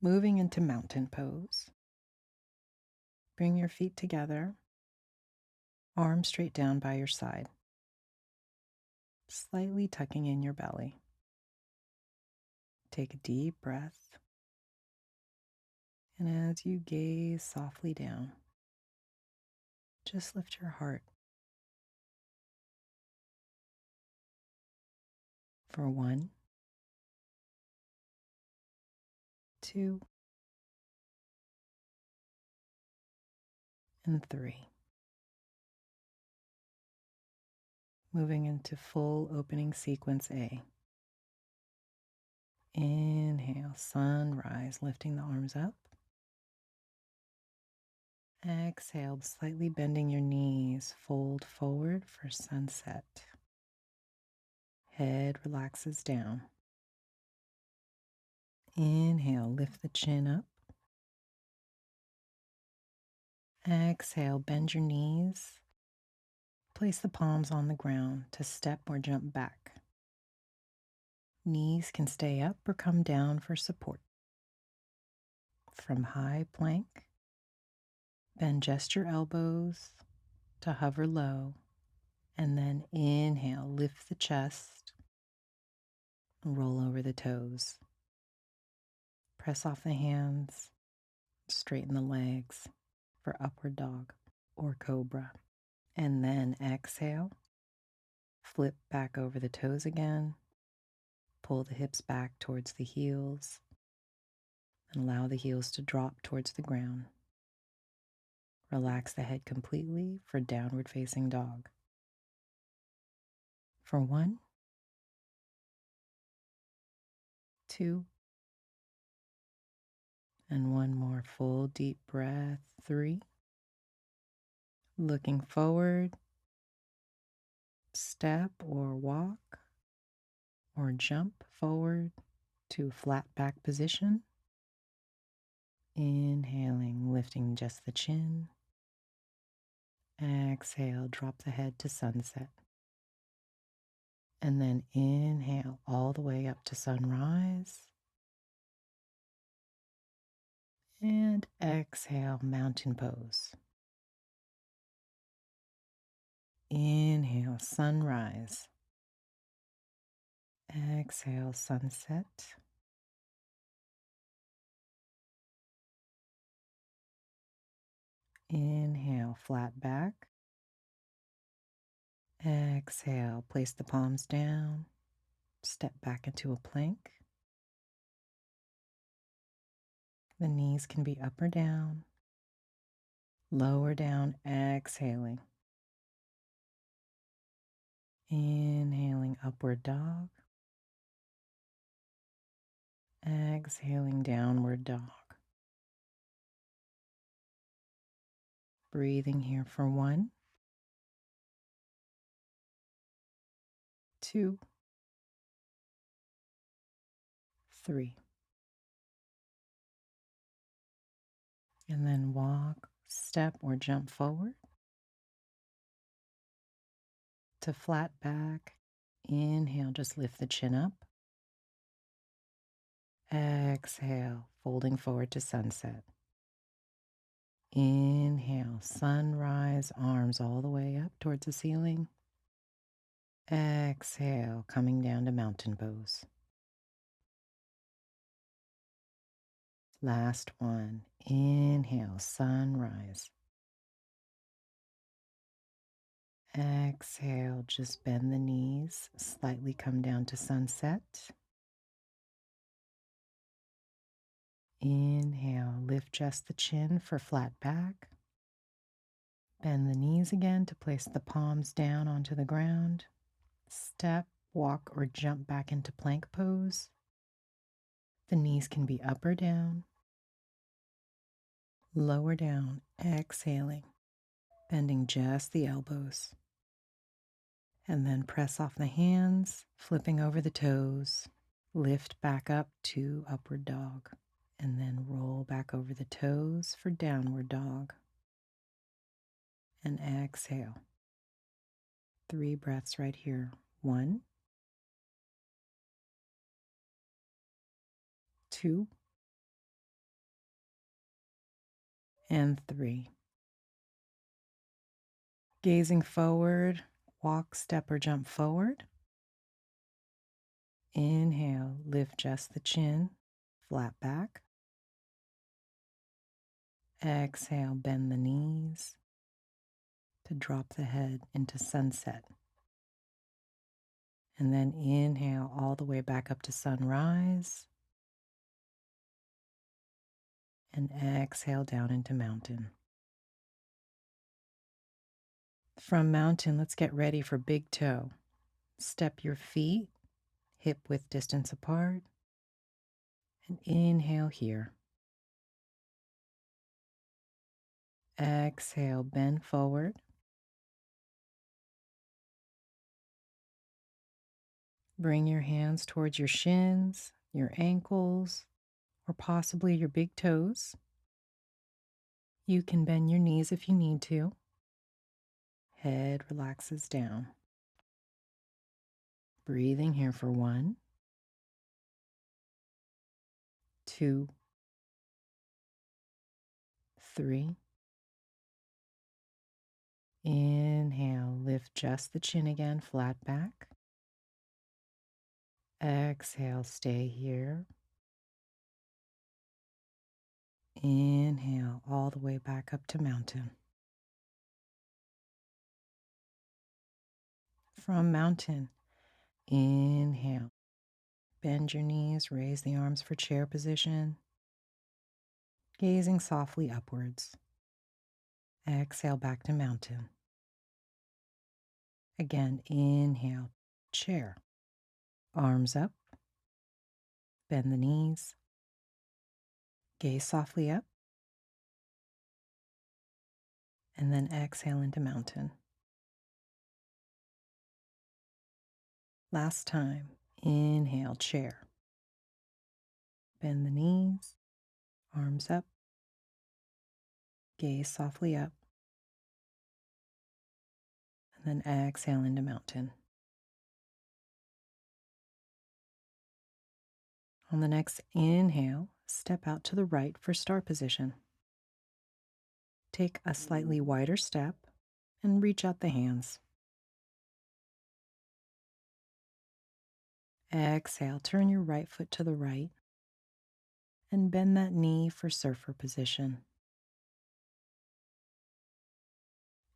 Moving into mountain pose. Bring your feet together, arms straight down by your side, slightly tucking in your belly. Take a deep breath, and as you gaze softly down, just lift your heart for 1, 2, and 3. Moving into full opening sequence A. Inhale, sunrise, lifting the arms up. Exhale, slightly bending your knees, fold forward for sunset. Head relaxes down. Inhale, lift the chin up. Exhale, bend your knees. Place the palms on the ground to step or jump back. Knees can stay up or come down for support. From high plank, bend just your elbows to hover low, and then inhale, lift the chest, roll over the toes. Press off the hands, straighten the legs for upward dog or cobra. And then exhale, flip back over the toes again, pull the hips back towards the heels, and allow the heels to drop towards the ground. Relax the head completely for downward facing dog. For 1, 2, and one more full deep breath. 3. Looking forward, step or walk or jump forward to flat back position. Inhaling, lifting just the chin. Exhale, drop the head to sunset. And then inhale all the way up to sunrise. And exhale, mountain pose. Inhale, sunrise. Exhale, sunset. Inhale, flat back. Exhale, place the palms down. Step back into a plank. The knees can be up or down. Lower down, exhaling. Inhaling, upward dog. Exhaling, downward dog. Breathing here for 1, 2, 3. And then walk, step, or jump forward to flat back. Inhale, just lift the chin up. Exhale, folding forward to sunset. Inhale, sunrise, arms all the way up towards the ceiling. Exhale, coming down to mountain pose. Last one. Inhale, sunrise. Exhale, just bend the knees, slightly come down to sunset. Inhale, lift just the chin for flat back. Bend the knees again to place the palms down onto the ground. Step, walk, or jump back into plank pose. The knees can be up or down. Lower down, exhaling, bending just the elbows. And then press off the hands, flipping over the toes. Lift back up to upward dog. And then roll back over the toes for downward dog. And exhale. 3 breaths right here. 1, 2, and 3. Gazing forward, walk, step, or jump forward. Inhale, lift just the chin, flat back. Exhale, bend the knees to drop the head into sunset. And then inhale all the way back up to sunrise. And exhale down into mountain. From mountain, let's get ready for big toe. Step your feet hip width distance apart. And inhale here. Exhale, bend forward. Bring your hands towards your shins, your ankles, or possibly your big toes. You can bend your knees if you need to. Head relaxes down. Breathing here for 1, 2, 3. Inhale, lift just the chin again, flat back. Exhale, stay here. Inhale all the way back up to mountain. From mountain, inhale. Bend your knees, raise the arms for chair position. Gazing softly upwards. Exhale back to mountain. Again, inhale, chair. Arms up. Bend the knees. Gaze softly up. And then exhale into mountain. Last time, inhale, chair. Bend the knees. Arms up. Gaze softly up. And then exhale into mountain. On the next inhale, step out to the right for star position. Take a slightly wider step and reach out the hands. Exhale, turn your right foot to the right and bend that knee for surfer position.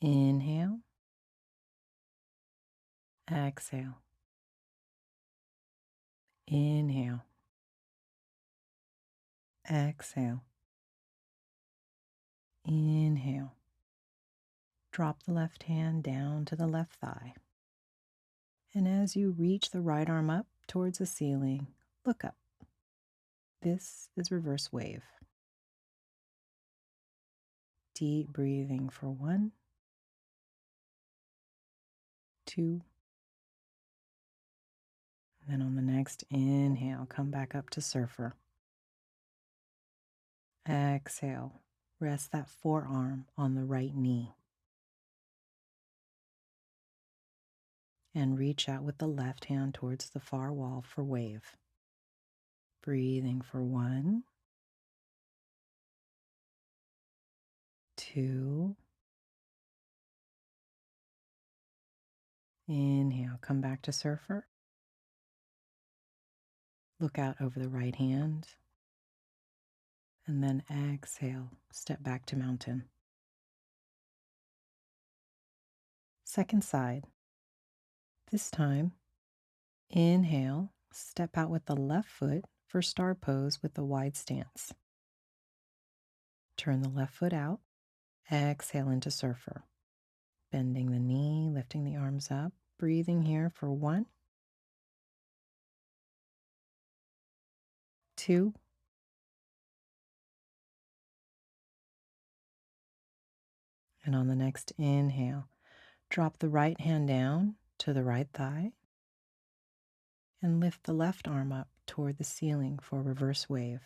Inhale. Exhale. Inhale. Exhale. Inhale. Drop the left hand down to the left thigh. And as you reach the right arm up towards the ceiling, look up. This is reverse wave. Deep breathing for 1, 2. Then on the next inhale, come back up to surfer. Exhale, rest that forearm on the right knee. And reach out with the left hand towards the far wall for wave. Breathing for 1, 2. Inhale, come back to surfer. Look out over the right hand. And then exhale, step back to mountain. Second side. This time, inhale, step out with the left foot for star pose with the wide stance. Turn the left foot out. Exhale into surfer. Bending the knee, lifting the arms up. Breathing here for 1, 2. And on the next inhale, drop the right hand down to the right thigh and lift the left arm up toward the ceiling for reverse wave.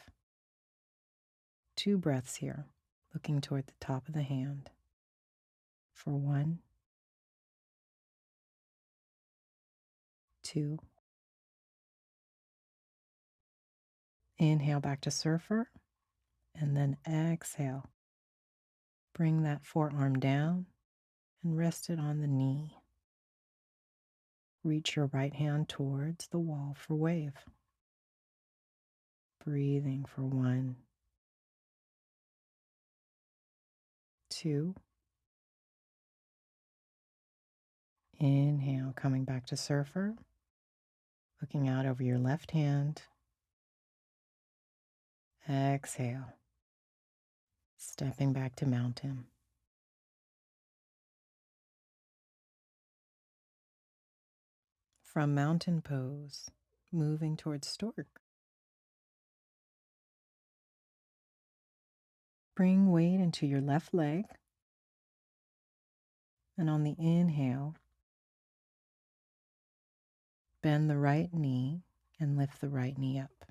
2 breaths here, looking toward the top of the hand. For 1, 2. Inhale back to surfer, and then exhale. Bring that forearm down and rest it on the knee. Reach your right hand towards the wall for wave. Breathing for 1, 2. Inhale, coming back to surfer. Looking out over your left hand. Exhale. Stepping back to mountain. From mountain pose, moving towards stork. Bring weight into your left leg. And on the inhale, bend the right knee and lift the right knee up.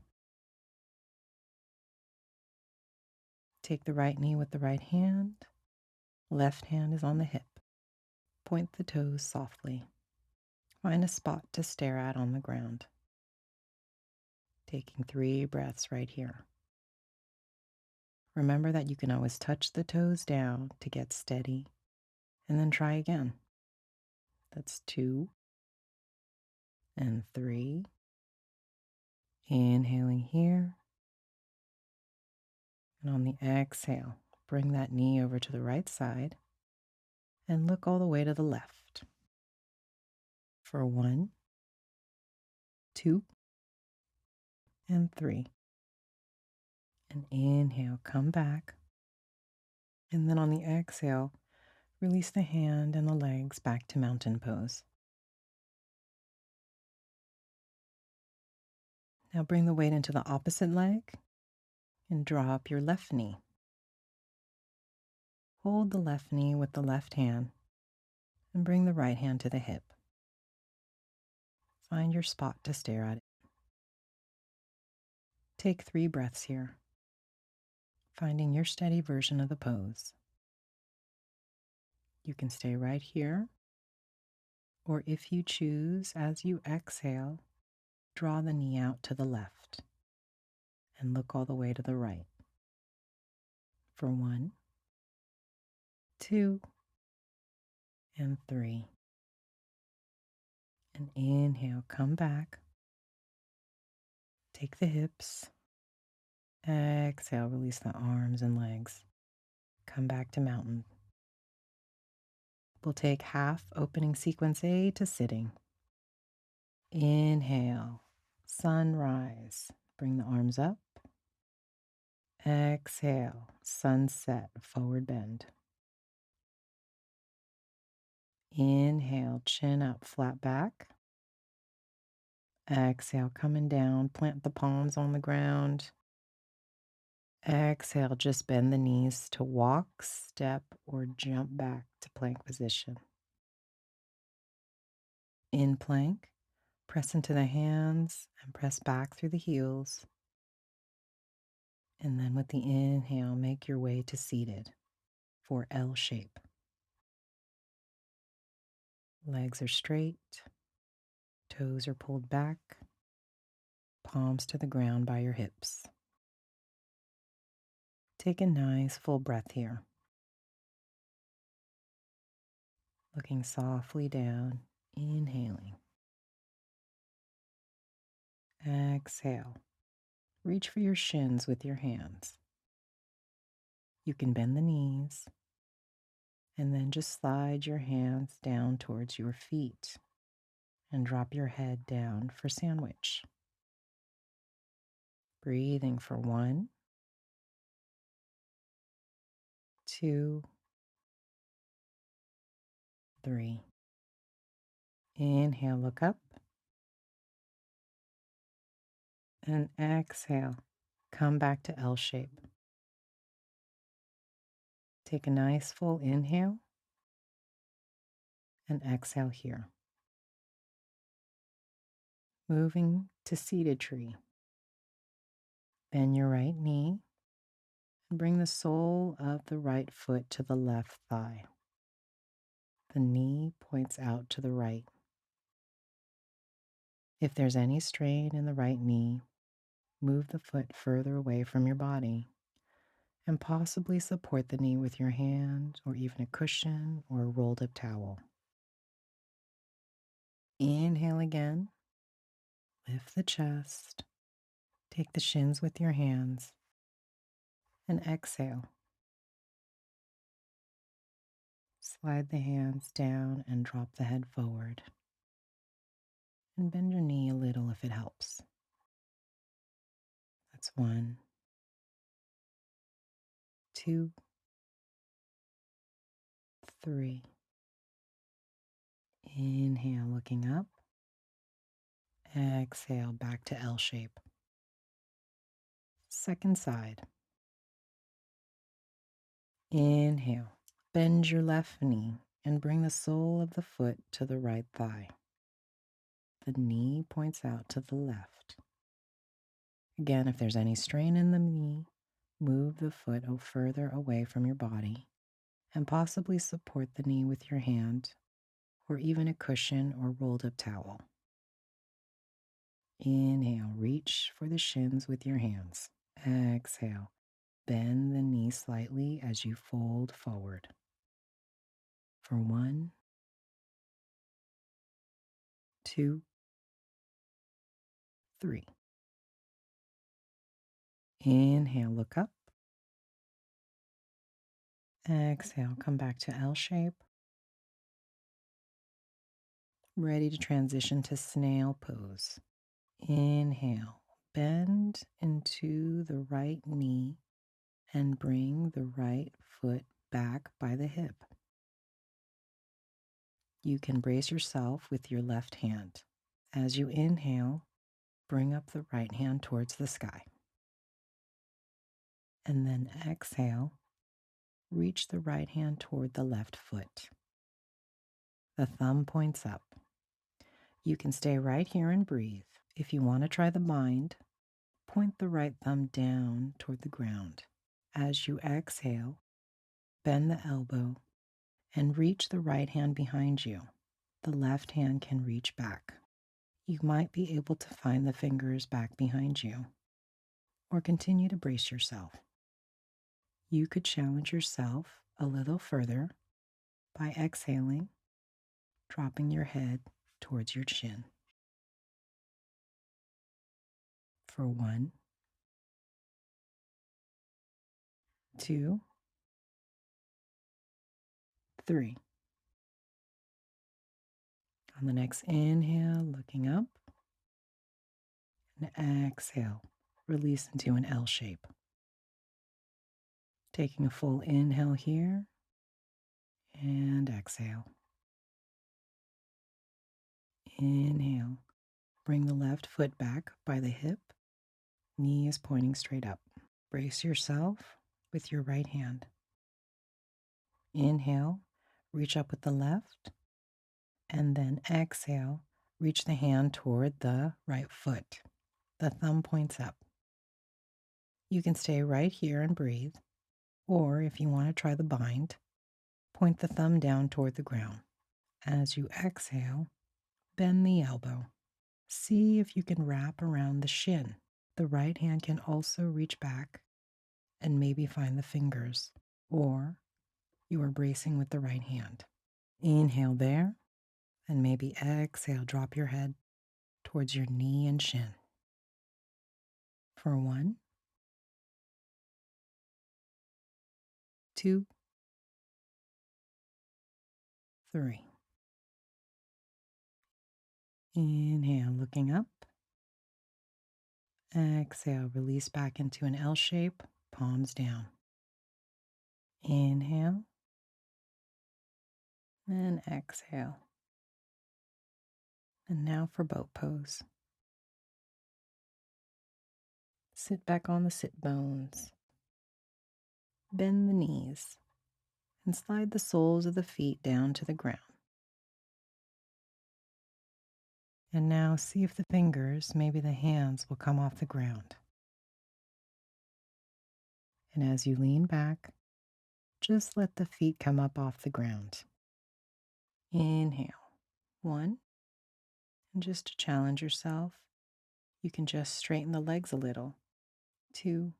Take the right knee with the right hand. Left hand is on the hip. Point the toes softly. Find a spot to stare at on the ground. Taking 3 breaths right here. Remember that you can always touch the toes down to get steady, and then try again. That's 2 and 3. Inhaling here. And on the exhale, bring that knee over to the right side and look all the way to the left. For 1, 2, and 3. And inhale, come back. And then on the exhale, release the hand and the legs back to mountain pose. Now bring the weight into the opposite leg and draw up your left knee. Hold the left knee with the left hand and bring the right hand to the hip. Find your spot to stare at it. Take 3 breaths here, finding your steady version of the pose. You can stay right here, or if you choose, as you exhale, draw the knee out to the left and look all the way to the right. For 1, 2, and 3. And inhale, come back. Take the hips. Exhale, release the arms and legs. Come back to mountain. We'll take half opening sequence A to sitting. Inhale, sunrise. Bring the arms up. Exhale, sunset, forward bend. Inhale, chin up, flat back. Exhale, coming down, plant the palms on the ground. Exhale, just bend the knees to walk, step, or jump back to plank position. In plank, press into the hands and press back through the heels. And then with the inhale, make your way to seated for L shape. Legs are straight, toes are pulled back, palms to the ground by your hips. Take a nice full breath here. Looking softly down, inhaling. Exhale. Reach for your shins with your hands. You can bend the knees and then just slide your hands down towards your feet and drop your head down for sandwich. Breathing for 1, 2, 3. Inhale, look up. And exhale, come back to L shape. Take a nice full inhale and exhale here. Moving to seated tree. Bend your right knee and bring the sole of the right foot to the left thigh. The knee points out to the right. If there's any strain in the right knee, move the foot further away from your body and possibly support the knee with your hand or even a cushion or a rolled up towel. Inhale again, lift the chest, take the shins with your hands, and exhale. Slide the hands down and drop the head forward. And bend your knee a little if it helps. That's 1, 2, 3. Inhale, looking up. Exhale, back to L shape. Second side. Inhale, bend your left knee and bring the sole of the foot to the right thigh. The knee points out to the left. Again, if there's any strain in the knee, move the foot further away from your body and possibly support the knee with your hand or even a cushion or rolled up towel. Inhale, reach for the shins with your hands. Exhale, bend the knee slightly as you fold forward. For 1, 2, 3. Inhale, look up. Exhale, come back to L shape. Ready to transition to snail pose. Inhale, bend into the right knee and bring the right foot back by the hip. You can brace yourself with your left hand. As you inhale, bring up the right hand towards the sky. And then exhale, reach the right hand toward the left foot. The thumb points up. You can stay right here and breathe. If you want to try the bind, point the right thumb down toward the ground. As you exhale, bend the elbow and reach the right hand behind you. The left hand can reach back. You might be able to find the fingers back behind you or continue to brace yourself. You could challenge yourself a little further by exhaling, dropping your head towards your chin. For 1, 2, 3. On the next inhale, looking up, and exhale, release into an L shape. Taking a full inhale here and exhale. Inhale, bring the left foot back by the hip, knee is pointing straight up. Brace yourself with your right hand. Inhale, reach up with the left, and then exhale, reach the hand toward the right foot. The thumb points up. You can stay right here and breathe, or if you want to try the bind, point the thumb down toward the ground. As you exhale, bend the elbow. See if you can wrap around the shin. The right hand can also reach back and maybe find the fingers, or you are bracing with the right hand. Inhale there, and maybe exhale, drop your head towards your knee and shin. For 1, 2, 3. Inhale, looking up. Exhale, release back into an L shape, palms down. Inhale and exhale. And now for boat pose. Sit back on the sit bones. Bend the knees and slide the soles of the feet down to the ground. And now see if the fingers, maybe the hands, will come off the ground. And as you lean back, just let the feet come up off the ground. Inhale. 1. And just to challenge yourself, you can just straighten the legs a little. 2.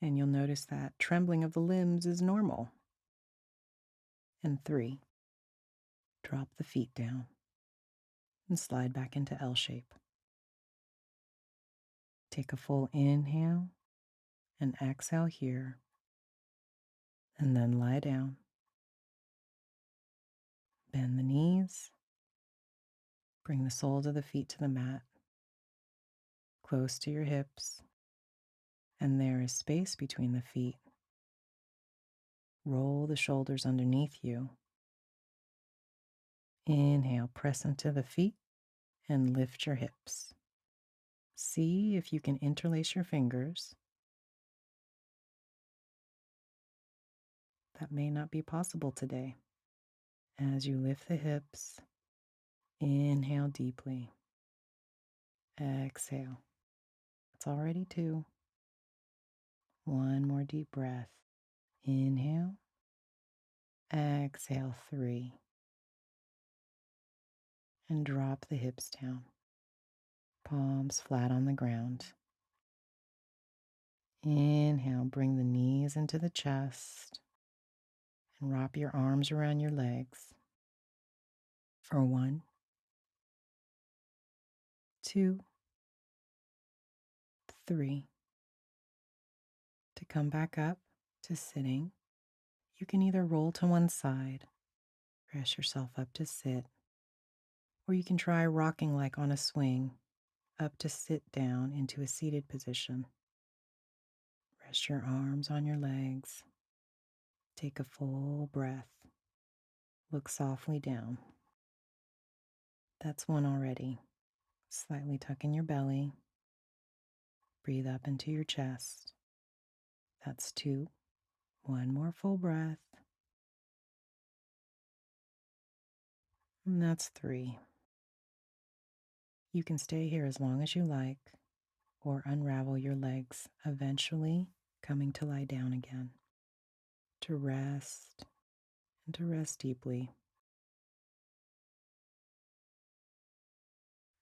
And you'll notice that trembling of the limbs is normal. And 3, drop the feet down and slide back into L shape. Take a full inhale and exhale here, and then lie down. Bend the knees, bring the soles of the feet to the mat, close to your hips, and there is space between the feet. Roll the shoulders underneath you. Inhale, press into the feet and lift your hips. See if you can interlace your fingers. That may not be possible today. As you lift the hips, inhale deeply. Exhale. It's already 2. One more deep breath. Inhale. Exhale, 3. And drop the hips down. Palms flat on the ground. Inhale, bring the knees into the chest and wrap your arms around your legs for 1, 2, 3. To come back up to sitting, you can either roll to one side, press yourself up to sit, or you can try rocking like on a swing up to sit down into a seated position. Rest your arms on your legs. Take a full breath. Look softly down. That's 1 already. Slightly tuck in your belly. Breathe up into your chest. That's 2. 1 more full breath. And that's 3. You can stay here as long as you like or unravel your legs, eventually coming to lie down again, to rest and to rest deeply.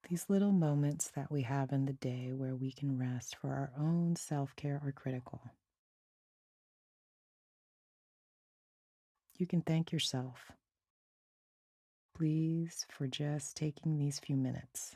These little moments that we have in the day where we can rest for our own self-care are critical. You can thank yourself, please, for just taking these few minutes.